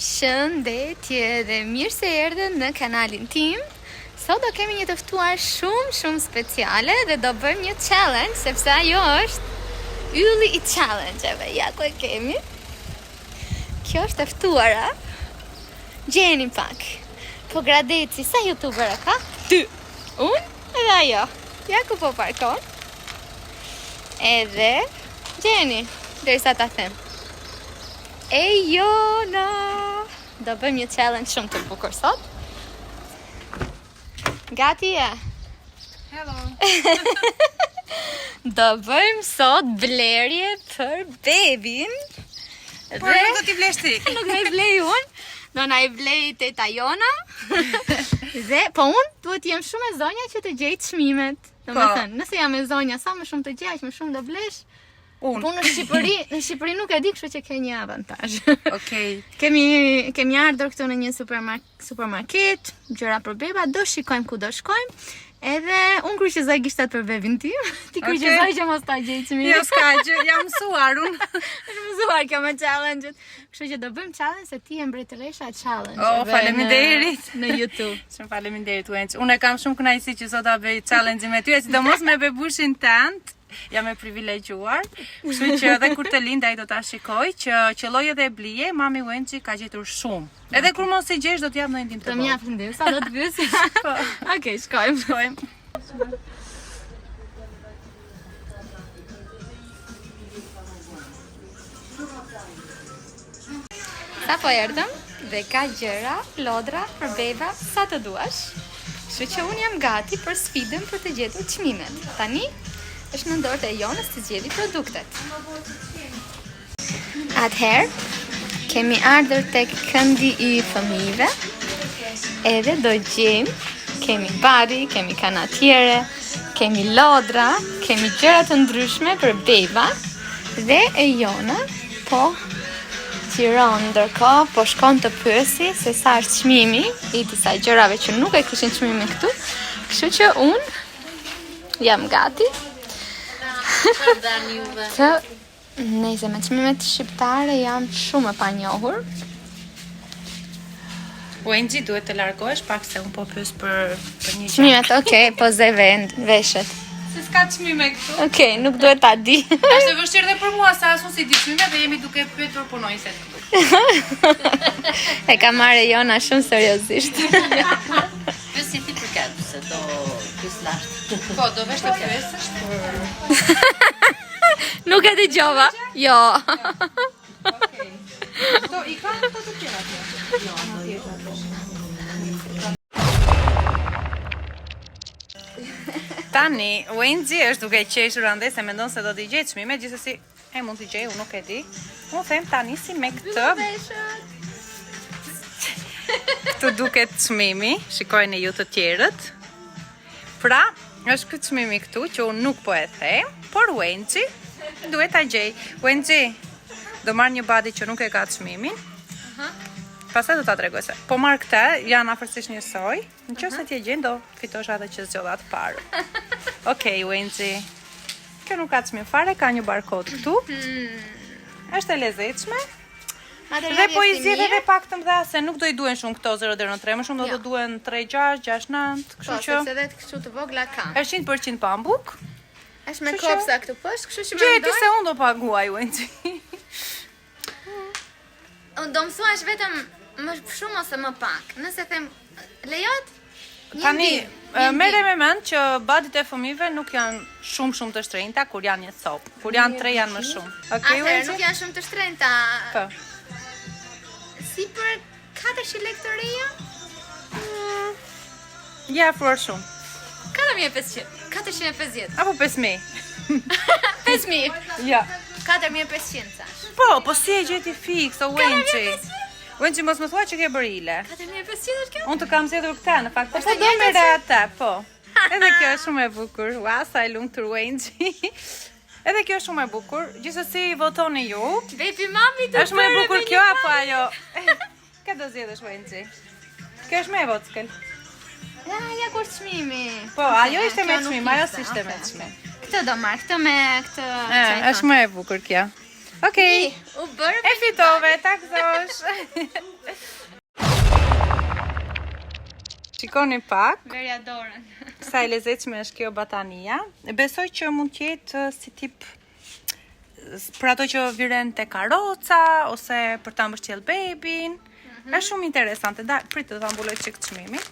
Përshëndetje dhe mirë se erdhën në kanalin tim. Sot do kemi një të ftuar shumë speciale dhe do bëjmë një challenge, sepse ajo është ylli i challenge-eve. Ja ku e kemi. Kjo është e ftuara. Gjeni pak. Po Gradeci, sa youtuber ka? Ty. Unë edhe ajo. Ja ku po parkon. Edhe gjeni, derisa ta them. Jona! Do bëjmë një challenge shumë të bukur sot. Gati e? Hello! Do bëjmë sot blerje për bebin. Por nuk do t'i blesh ti. Nuk me i blej unë. Do na i blej teta Jona. Dhe, po unë duhet jem shumë e zonja që të gjej çmimet. Do me thënë, nëse jam e zonja, sa më shumë të gjej, më shumë do blesh. Po në Shqipëri nuk e di, kështu që ke një avantazh. Okej. Kemi ardhur këtu në një supermarket, gjëra për beba, do shikojmë ku do shkojmë. Edhe unë kryqëzoj gishtat për bebin tim. Ti kryqëzoj që mos ta gjej çmimin. Jo, s'ka gjë, jam mësuar unë. Është mësuar kjo me challenge-et. Kështu që do bëjmë challenge se ti e mbretëresha challenge. Oh, faleminderit. Në YouTube. Shumë faleminderit Wenç. Unë e kam shumë kënaqësi që sot ta bëj challenge me ty, sidomos me bebushin tënd. Jam e privilegjuar, kështu që edhe kur të lind ai do ta shikoj që qelloj edhe e blije, mami Wençi ka gjetur shumë. Edhe kur mos e gjesh do t'jap ndonjë ndim të vogël. Të mjaftë ndim, sa do të pyes? Po. Okej, shkojmë. Sa po erdhëm dhe ka gjëra, lodra për beba sa të duash. Kështu që unë jam gati për sfidën për të gjetur çmimet. Tani është në dorët e Jonës të zgjedhë produktet. Atëherë, kemi ardhur tek këndi i fëmijëve. Edhe do gjejmë, kemi bari, kemi kanatiere, kemi lodra, kemi gjëra të ndryshme për beba dhe e Jona po qiron ndërkohë, po shkon të pyesi se sa është çmimi i disa gjërave që nuk e kishin çmimin këtu. Kështu që unë jam gati. Të nëse me çmimet shqiptare jam shumë e panjohur. Wençi duhet të largohesh pak se unë po pyes për një çmimet, okay, po ze veshet. Se s'ka çmime këtu. Okay, nuk duhet ta di. Është e vështirë dhe për mua sa asun si di çmime dhe jemi duke pyetur punonjësit këtu. E ka marrë Jona shumë seriozisht. Pyesi ti për këtë, se do pyes lart. Po, do vesh të pyesësh për... Nuk e dëgjova. Jo. Okej. Do i kanë të tjera atje. Jo, në tjetër. Tani, Wençi është duke qeshur andaj se mendon se do t'i gjej çmime, gjithsesi e mund t'i gjej, unë nuk e di. Unë them tani si me këtë. Këtu duket çmimi, shikojeni ju të tjerët. Pra, është ky çmimi këtu që unë nuk po e them, por Wençi duhet ta gjej. Wençi do marr një badi që nuk e ka çmimin. Pastaj do ta tregoj se. Po marr këtë, janë afërsisht njësoj. Nëse ti e gjen do fitosh atë që zgjodha të parë. Okej, Wençi. Kjo nuk ka çmim fare, ka një barkod këtu. Është e lezetshme. Dhe po i zgjedh edhe pak të mëdha se nuk do i duhen shumë këto 0.3, më shumë do të duhen 3.6, 6.9, kështu që. Po, sepse edhe kështu të vogla ka. Është 100% pambuk. Është me kopsa këtu poshtë, kështu që mendoj. Gjeti se unë do paguaj, Wençi. Unë do mësuash vetëm më shumë ose më pak. Nëse them lejohet? Tani, merre me mend që badit e fëmijëve nuk janë shumë të shtrenjta kur janë një copë. Kur janë 3 janë më shumë. Okej, Wençi? Nuk janë shumë të shtrenjta. Po. Si për 400 lekë të reja? Ja, afruar shumë. 4.500. 450. Apo 5.000. 5.000. Ja. 4.500 thash. Po si e gjeti fiks, o Wençi. Wençi mos më thua që ke bërë ile. 4.500 është kjo? Unë të kam zgjedhur këtë, në fakt. Po do merre atë, po. Edhe kjo është shumë e bukur. Ua, sa e lumtur Wençi. Edhe kjo është shumë e bukur. Gjithsesi votoni ju. Baby mami të është më e bukur kjo apo ajo? Ka do zgjedhësh Wençi. Kjo është më e vogël. Ja kur çmimi. Po, ajo ishte me çmim, ajo s'ishte me çmim. Këtë do marr, këtë me këtë. Është më e bukur kjo. Okej. U bërë. E fitove, ta gëzosh. Shikoni pak. Verja dorën. Sa e lezetshme është kjo batania. Besoj që mund të jetë si tip për ato që viren te karroca ose për ta mbështjell bebin. Është shumë interesante. Prit të ta mbuloj çik çmimin.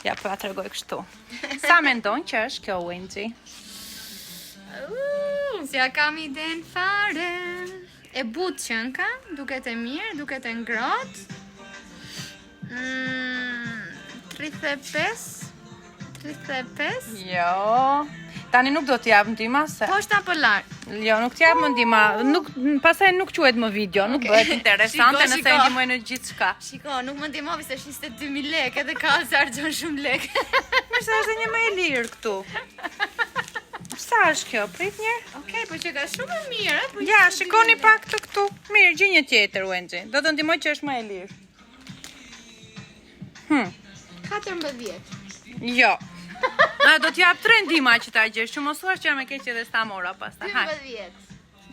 Ja, po ja tregoj kështu. Sa mendon që është kjo Wenxhi? Si ja kam iden fare. E but qën ka, duket e mirë, duket e ngrohtë. 35. Jo. Tani nuk do t'jap ndihma se. Poshtë apo lart? Jo, nuk t'jap më ndihma. Pastaj nuk quhet më video, nuk bëhet interesante nëse e ndihmoj në gjithçka. Shiko, nuk më ndihmovi se është 22.000 lekë, edhe ka se argjon shumë lekë. Mëse është një më e lirë këtu. Sa është kjo? Prit një. Okej, po që ka shumë e mirë, po. Ja, shikoni pak të këtu. Mirë, gjë një tjetër, Wenxhi. Do të ndihmoj që është më e lirë. 14. Jo. Do t'jap 3 ndihma që ta gjesh. Që mos thuash që jam e keq edhe sta mora pastaj. 12.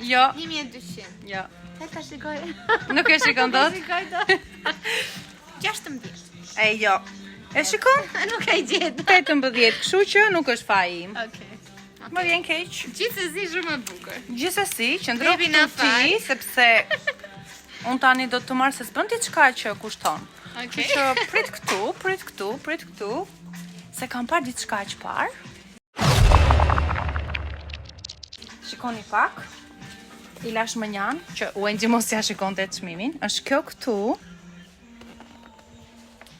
Jo. 1200. Jo. Ta shikoj. Nuk e shikon dot? Shikoj dot. 16. E jo. E shikon? Nuk e gjet. 18, kështu që nuk është faji im. Okej. Më vjen keq. Gjithsesi shumë e bukur. Gjithsesi, qëndro Baby na këtu ti, sepse unë tani do të marr se s'bën diçka që kushton. Okej. Që prit këtu, se kam parë diçka që parë. Shikoni pak. I lash më njan, që Wenxhi mos ja shikonte çmimin. Është kjo këtu.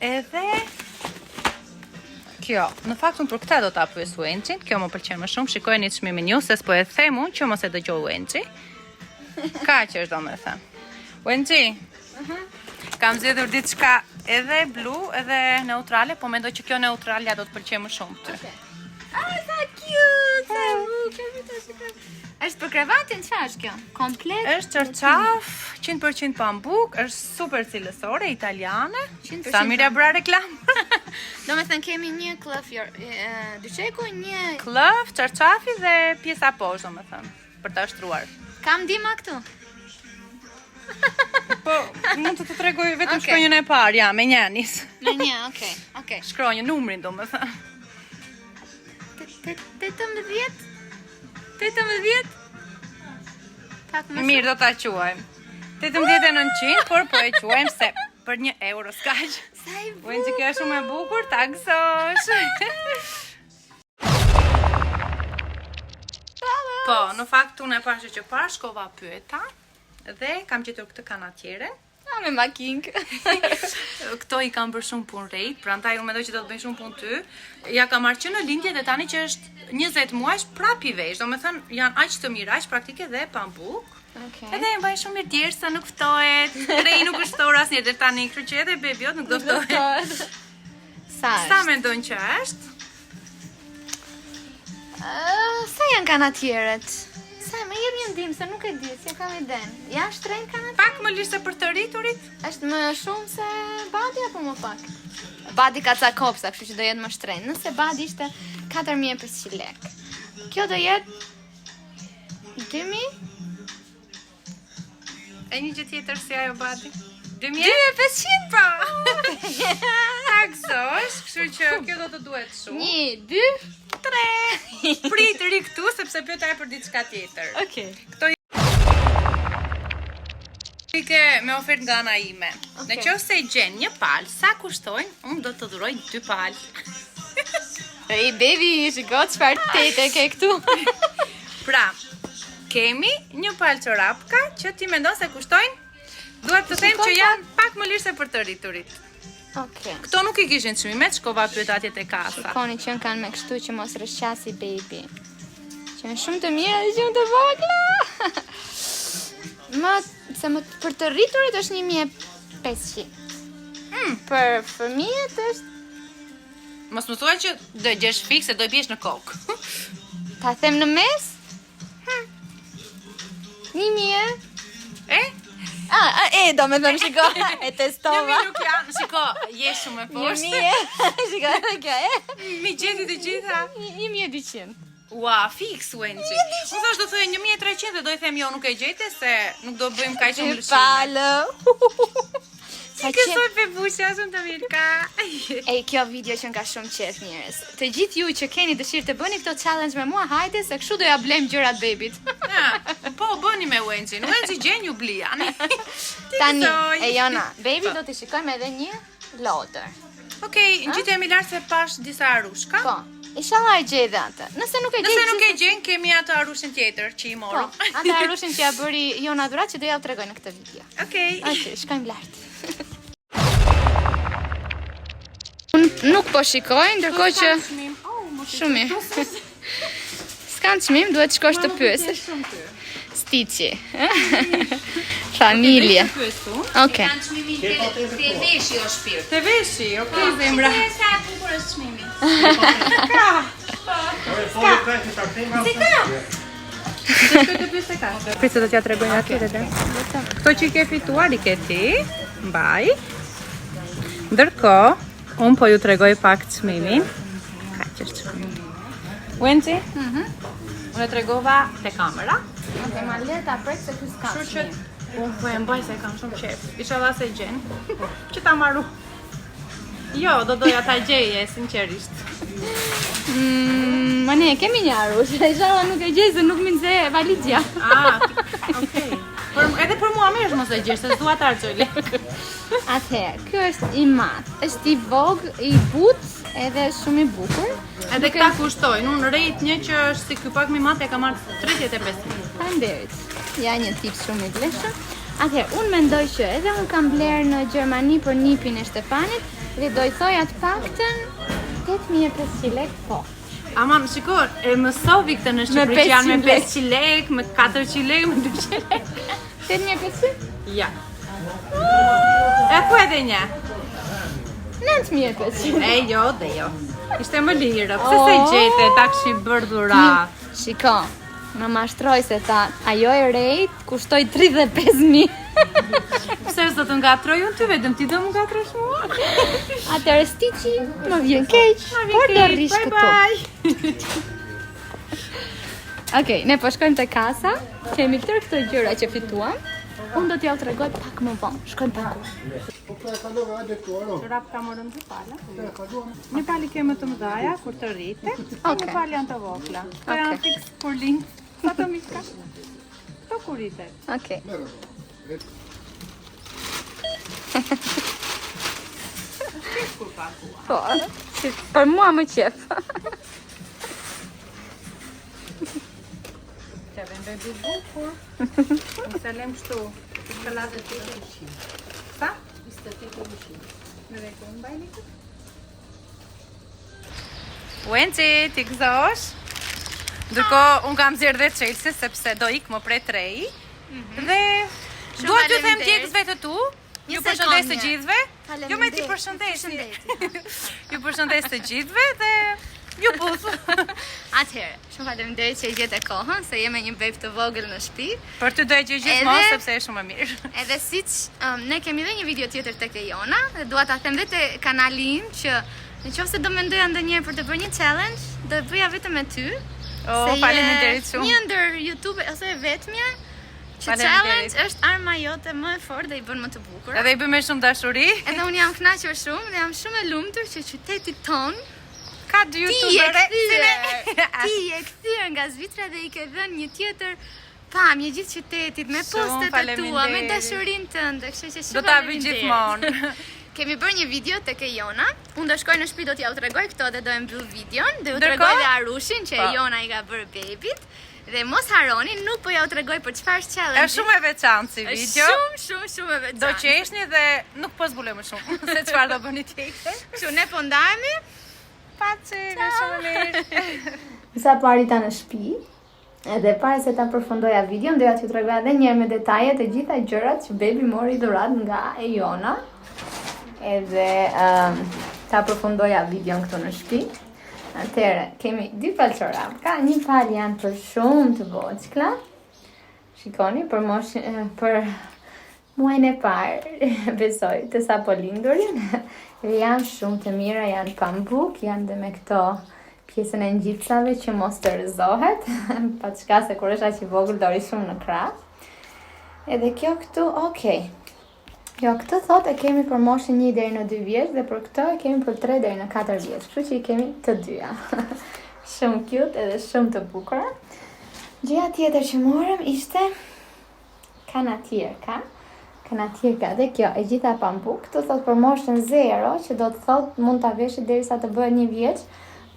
Edhe kjo, në fakt unë për këtë do ta pyes Wenxhin, kjo më pëlqen më shumë. Shikojeni çmimin ju, se s'po e them unë që mos e dëgjoj Wenxhi. Kaq është domethënë. Wenxhi. Kam zgjedhur diçka edhe blu, edhe neutrale, po mendoj që kjo neutralja do të pëlqej më shumë ty. Ah, sa cute! Sa bukur. Është për kravatin, çfarë është kjo? Komplet? Është çarçaf, 100% pambuk, është super cilësore, italiane. 100% Sa mirë bra reklam. Domethënë kemi një klëf dyqeku, një Klëf, çarçafi dhe pjesa poshtë, domethënë, për ta shtruar. kam ndihma këtu. Po, mund të tregoj vetëm Okej. shkronjën e parë, ja, me njanis. Me një, okej. Shkronjën, numrin domethënë. 18? 18? Pak më Mirë, do ta quajmë. 18.900, por po e quajmë se për 1 euro s'kaq. Sa i bukur. Wenxhi, kjo është shumë e bukur, ta gëzosh. Po, në fakt unë e pashë që parë shkova pyeta dhe kam gjetur këtë kanatiere. Me making. Këto i kam bërë shumë punë rejt, prandaj unë mendoj që do të bëj shumë punë ty. Ja kam marrë që në lindje dhe tani që është 20 muajsh prap i vesh, domethënë janë aq të mirë, aq praktike dhe pambuk. Okej. Edhe e bëj shumë mirë djersa, nuk ftohet. Rei nuk është ftohur asnjëherë deri tani, kështu që edhe bebiot nuk do ftohet. Sa Sa është? mendon që është? Sa janë kanatierët? Sa më jep një ndim se nuk e di, se kam iden. Janë shtrenjtë kanatierët? Pak më lirë se për të rriturit? Është më shumë se badi apo më pak? Badi ka ca kopsa, kështu që do jetë më shtrenjtë. Nëse badi ishte 4.500 lekë. Kjo do jetë 2.000? E një gjë tjetër si ajo badi? 2.000? 2.500 Pa! Taksosh, kështu që kjo do të duhet shumë. 1, 2, 3. Prit ri këtu sepse pyeta e për diçka tjetër. Okej. Ke me ofertë nga ana ime. Në qoftë se i gjen një palë, sa kushtojnë, unë do të dhuroj 2 palë. Ej, baby, shiko çfarë tete ke këtu. Pra, kemi një palë çorapka që ti mendon se kushtojnë? Duhet të them që janë pak më lirë se për të rriturit. Okej. Këto nuk i kishin çmimet, shkova pyet atje te kasa. Shikoni që kanë me kështu që mos rrëshqasi baby. Që janë shumë të mira dhe shumë të vogla. Për të rriturit është 1.500. Për fëmijët është... Mos më thuaj që do gjesh fikse, do i bjesh në kokë. Ta them në mes? 1.000. Do me thëmë shiko, e testova. 1.000 nuk janë, shiko, je shumë e poshtë. 1.000, shiko edhe kjo, Mi gjeti të gjitha. 1.200. Ua, fix, Wenxhi. Unë thash do thojë 1.300 dhe do i them jo, nuk e gjete se nuk do bëjmë kaq shumë lëshime. Palë. Kësoj bebushja, shumë të mirë ka. Ej, kjo video që nga shumë qef njerëz. Të gjithë ju që keni dëshirë të bëni këto challenge me mua, hajde se kështu do ja blejmë gjërat babit. Po, bëni me Wenxin. Wenxi gjen ju blian. Tani, Jona, baby do t'i shikojmë edhe një lodër. Okej, ngjitemi lart se pash disa arushka. Po, inshallah e gjej dhe atë. Nëse nuk e gjej, Nëse nuk e gjen, kemi atë arushin tjetër që i po, morëm. atë arushin që ja bëri Jona Dhurat që do ja u tregoj në këtë video. Okej. Okej, shkojmë lart. Unë nuk po shikoj, ndërkohë që shumë mirë. S'kan çmim, duhet shkosh të pyesësh. Stiçi. Familje. Okej. Kanë çmimin te veshi o shpirt. Te veshi, okej zemra. Sa e bukur është çmimi. Prisë do t'ja tregojnë atyre dhe. Këto që i ke fituar i ke ti, mbaj. Ndërkohë, unë po ju tregoj pak çmimin. Ka që është çmimi. Wenxi? Unë e tregova te kamera. Okej, ma le ta prek se ky s'ka çmim. Unë po e mbaj se kam shumë qef. Inshallah se gjen. Që ta marru. Jo, do doja ta gjeje, sinqerisht. Ma ne, kemi një arush, inshallah nuk e gjej se nuk më nxe valizja. Okej. Edhe për mua mirë është mos e gjesh, se s'dua ta harxoj lekë. Atëherë, ky është i madh, është i vogël, i butë, edhe shumë i bukur. Edhe këta kushtojnë, unë rejt një që është si ky pak më i madh e kam marrë 35.000. Faleminderit. Ja një tip shumë i vlefshëm. Atëherë, unë mendoj që edhe unë kam bler në Gjermani për nipin e Stefanit dhe do i thoj atë paktën 8500 lekë po. Aman, shiko, e mësovi këtë në Shqipëri që janë me 500 lekë, me 400 lekë, me 200 lekë. 8500? Ja. E ku edhe një? 9500. E jo, dhe jo. Ishte më lirë, pse se gjete, ta këshi bërdhura. Shiko, më mashtroj se ta, ajo e rejt kushtoj 35.000. Pse s'do të ngatroj unë ty, vetëm ti do më ngatrosh mua? Atëherë Stiçi, më vjen keq, por do rrish këtu. Bye. Okej, ne po shkojmë te kasa, kemi këto gjëra që fituam. Unë do t'ja u tregoj pak më vonë. Shkojmë paku. Rap ka morëm dy pala. Një pali ke më të mëdhaja, kur të rrite. Një pali janë të vogla. Këto janë fix kur lind. Sa të mishka? Këto kur rrite. Okej. Kur pakua. Po, për mua më qef. Që vend bebi bukur. Nëse lem kështu. Shkëllate të të sa? 28.000. Në reku, në bajni këtë? Wenxi, ti gëzosh? Ndërko, unë kam zirë dhe Chelsea, sepse do ikë më prej 3. Dhe duhet t'ju them djegësve të tu. Ju përshëndes të gjithëve. Jo me ti përshëndes. Ju përshëndes të gjithëve dhe ju puth. Atëherë, shumë faleminderit që i gjete kohën, se jemi një beb të vogël në shtëpi. Për ty do e gjej gjithmonë sepse është shumë e mirë. Edhe siç ne kemi dhe një video tjetër tek Jona, dhe dua ta them vetë kanalin im që nëse do mendoja ndonjëherë për të bërë një challenge, do e bëja vetëm me ty. Faleminderit shumë. Një ndër YouTube ose e vetmja që challenge është arma jote më e fortë dhe i bën më të bukur. Edhe i bën me shumë dashuri. Edhe unë jam kënaqur shumë dhe jam shumë e lumtur që qyteti ton ka dy youtubere. Ti e kthyer nga Zvicra dhe i ke dhënë një tjetër pamje gjithë qytetit me postet e tua, me dashurinë tënde, kështu që shumë do ta bëj gjithmonë. Kemi bërë një video tek Jona. Unë do shkoj në shtëpi, do t'ja u tregoj këto dhe do e mbyll videon, do u tregoj dhe arushin që Jona i ka bërë babit. Dhe mos harroni, nuk po ja u tregoj për çfarë challenge. Është shumë e veçantë si video. Shumë e veçantë. Do qeshni dhe nuk po zbuloj më shumë se çfarë do bëni tjetër. Kështu ne po ndahemi. Paçi, shumë mirë. Sa po arrita në shtëpi, edhe para se ta përfundoja videon, doja t'ju tregoja edhe një herë me detaje të gjitha gjërat që baby mori dhuratë nga Jona. Edhe ta përfundoja videon këtu në shtëpi. Atëherë, kemi dy palçora. Ka një palë janë për shumë të voçkla. Shikoni, për muajin e parë, besoj, të sapo lindurin. Janë shumë të mira, janë pambuk, janë dhe me këto pjesën e ngjitsave që mos të rrëzohet. Pa çka se kur është aq i vogël dori shumë në krah. Edhe kjo këtu, okay. Jo, këtë thot e kemi për moshën 1 deri në 2 vjeç dhe për këtë e kemi për 3 deri në 4 vjeç. Kështu që i kemi të dyja. Shumë cute edhe shumë të bukura. Gjëja tjetër që morëm ishte kanatierka. Kanatierka dhe kjo e gjitha pambuk. Këtë thot për moshën 0, që do të thot mund ta veshit derisa të bëhet 1 vjeç.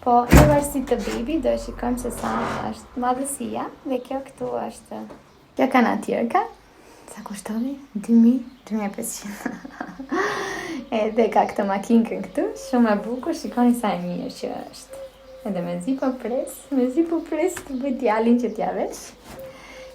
Po në varësi të baby do e shikojmë se sa është madhësia. Dhe kjo këtu është kjo kanatierka. Sa kushtoni? 2.500. Edhe ka këtë makinkën këtu, shumë e bukur, shikoni sa e mirë që është. Edhe me zi po pres të bëj djalin që t'ja vesh.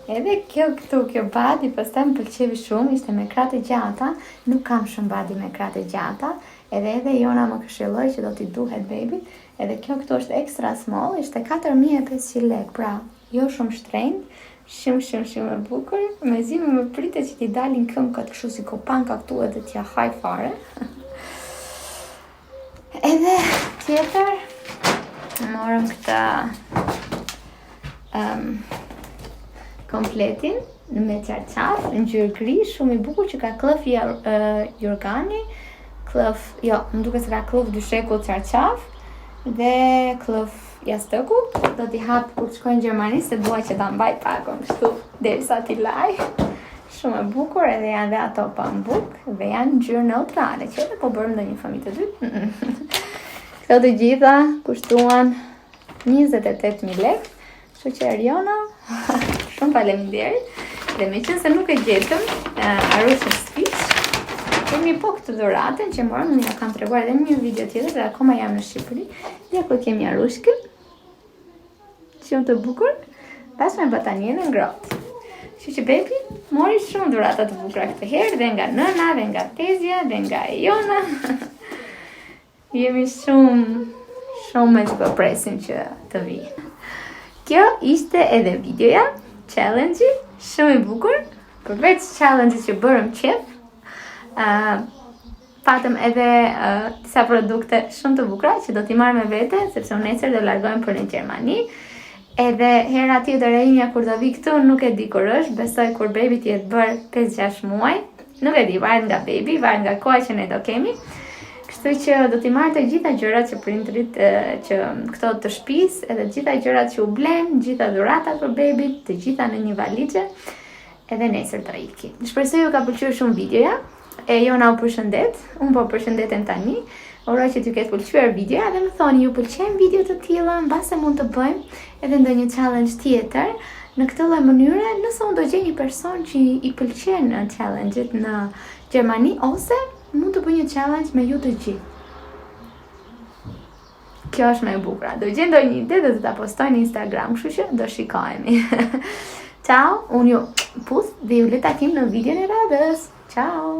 Edhe kjo këtu, kjo badi, pastaj më pëlqevi shumë, ishte me krate gjata, nuk kam shumë badi me krate gjata, edhe Jona më këshilloi që do t'i duhet baby, edhe kjo këtu është extra small, ishte 4.500 lek, pra jo shumë shtrenjtë, shumë e bukur, me zi më pritet që t'i dalin këmbët kështu si kopanka këtu edhe t'ja haj fare. Edhe tjetër, morëm këta kompletin me qarqaf, në ngjyrë gri, shumë i bukur që ka klëf jorgani, më duket se ka klëf dyshekull qarqaf dhe klëf jastëku, do t'i hap kur të shkoj në Gjermani, se dua që ta mbaj pakon kështu derisa t'i laj. Shumë e bukur, edhe janë dhe ato pambuk dhe janë ngjyrë neutrale, që edhe po bërëm ndonjë fëmijë të dytë. Këto të gjitha kushtuan 28.000 lek, kështu që Eriona, shumë faleminderit. Dhe meqense nuk e gjetëm arushën Stitch, kemi po këtë dhuratën që morëm, unë ja kam treguar edhe në një video tjetër dhe akoma jam në Shqipëri. Ja ku kemi arushkën, shumë të bukur, pas me batanien e ngrohtë. Kështu që baby mori shumë dhurata të bukura këtë herë, dhe nga nëna, dhe nga Tezja, dhe nga Jona. Jemi shumë me që po presim që të vijë. Kjo ishte edhe videoja, challenge-i, shumë i bukur, përveç challenge-i që bërëm qef, patëm edhe disa produkte shumë të bukura që do t'i marrë me vete, sepse unë nesër do largojmë për në Gjermani. Edhe hera tjetër e imja kur do vi këtu nuk e di kur është, besoj kur baby t'jetë bërë 5-6 muaj, nuk e di, varet nga baby, varet nga koha që ne do kemi. Kështu që do t'i marrë të gjitha gjërat që prindrit që këto të shtëpis, edhe të gjitha gjërat që u blen, gjitha dhuratat për baby, të gjitha në një valixhe, edhe nesër do iki. Shpresoj ju ka pëlqyer shumë videoja. E Jona u përshëndet, unë po përshëndeten tani. Uroj që t'ju ketë pëlqyer videoja dhe më thoni ju pëlqejnë video të tilla, mbase mund të bëjmë edhe ndonjë challenge tjetër. Në këtë lloj mënyre, nëse unë do gjej një person që i pëlqen challenge-et në Gjermani, ose mund të bëj një challenge me ju të gjithë. Kjo është më e bukur. Do gjej ndonjë ide dhe do ta postoj në Instagram, kështu që do shikohemi. Ciao, unë ju puth dhe ju le takim në videon e radhës. Ciao!